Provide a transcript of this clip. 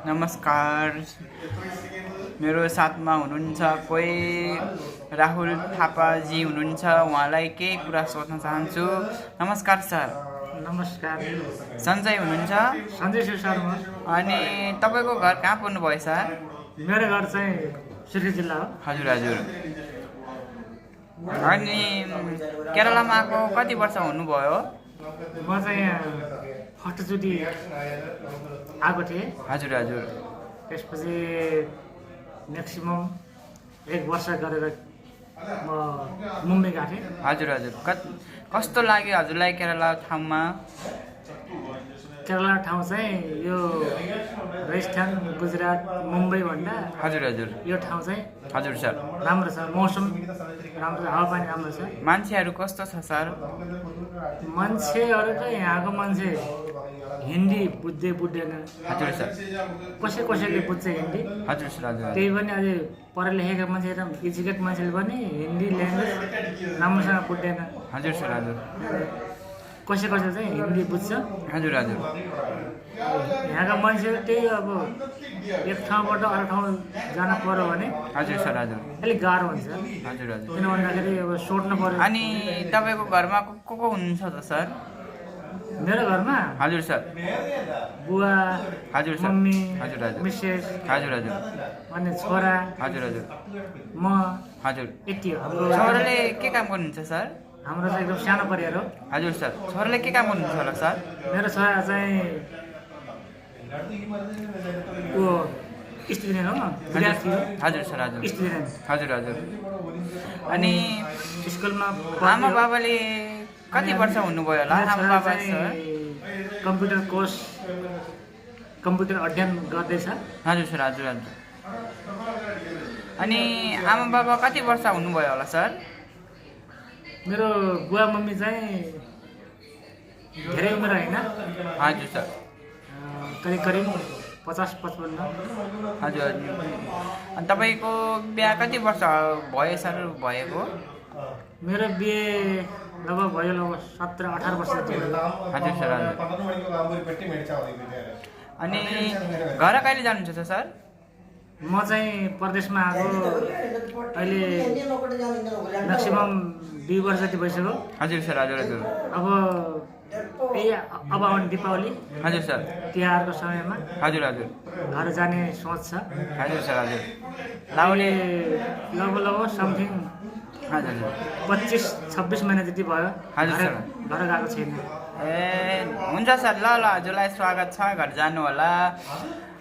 नमस्कार। मेरो साथमा हुनुहुन्छ कोही राहुल थापाजी हुनुहुन्छ। उहाँलाई केही कुरा सोध्न चाहन्छु। नमस्कार सर। नमस्कार। सञ्जय हुनुहुन्छ? सञ्जय छु सर म। अनि तपाईँको घर कहाँ पर्नुभयो सर? मेरो घर चाहिँ सुर्खेत जिल्ला हो। हजुर हजुर। अनि केरलामा आएको कति वर्ष हुनुभयो? म चाहिँ यहाँ फर्स्टचोटि आएको थिएँ। हजुर हजुर। त्यसपछि म्याक्सिमम 1 वर्ष गरेर म मुम्बई गएको थिएँ। हजुर हजुर। कस्तो लाग्यो हजुरलाई केरला ठाउँमा? केरला ठाउँ चाहिँ यो राजस्थान गुजरात मुम्बई भन्दा हजुर हजुर। यो ठाउँ चाहिँ हजुर सर। राम्रो छ। मौसम राम्रो छ, हावापानी राम्रो छ। मान्छेहरू कस्तो छ सर? मान्छेहरू चाहिँ यहाँको मान्छे हिन्दी बुझ्दैन। हजुर सर। कसैले बुझ्छ हिन्दी। हजुर सर। हजुर। त्यही पनि अझै पढा लेखेका मान्छे र एजुकेट मान्छेले पनि हिन्दी ल्याङ्ग्वेज राम्रोसँग बुझ्दैन। हजुर सर। हजुर। कसैले चाहिँ हिन्दी बुझ्छ। हजुर हजुर। यहाँका मान्छेहरू त्यही अब एक ठाउँबाट अर्को ठाउँ जान पर्यो भने हजुर सर। हजुर। अलिक गाह्रो हुन्छ। हजुर हजुर। किन भन्दाखेरि अब सोध्नु पर्यो। अनि तपाईँको घरमा को हुनुहुन्छ त सर? मेरो घरमा हजुर सर। बुवा, हजुर सर। मम्मी, हजुर हजुर। मिसेस, हजुर हजुर। अनि छोरा, हजुर हजुर। म, हजुर। यति हो। छोराले के काम गर्नुहुन्छ सर? हाम्रो चाहिँ एकदम सानो परिवार हो। हजुर सर। छोराले के काम गर्नुहुन्छ होला सर? मेरो छोरा चाहिँ ऊ स्टुडेन्ट हो, विद्यार्थी हो। हजुर सर। हजुर। स्टुडेन्ट। हजुर हजुर। अनि स्कुलमा आमा बाबाले कति वर्ष हुनुभयो होला? आमा बाबा सर कम्प्युटर कोर्स, कम्प्युटर अध्ययन गर्दैछ। हजुर सर। हजुर हजुर। अनि आमा बाबा कति वर्ष हुनुभयो होला सर? मेरो बुवा मम्मी चाहिँ धेरै उमेर होइन, हजुर सर। करिब 50-55। हजुर हजुर। अनि तपाईँको बिहा कति वर्ष भयो सर भएको? मेरो बिहे लगभग भयो 17-18 वर्ष जति भयो। हजुर सर। हजुर। अनि घर कहिले जानुहुन्छ त सर? म चाहिँ परदेशमा आएको अहिले म्याक्सिमम 2 वर्ष जति भइसक्यो। हजुर सर। हजुर हजुर। अब आउने दीपावली, हजुर सर। तिहारको समयमा हजुर हजुर। घर जाने सोच छ। हजुर सर। हजुर। लाउने लगभग समथिङ हजुर 25-26 महिना जति भयो। हजुर सर। घर गएको छैन। ए हुन्छ सर। ल ल हजुरलाई स्वागत छ। घर जानु होला।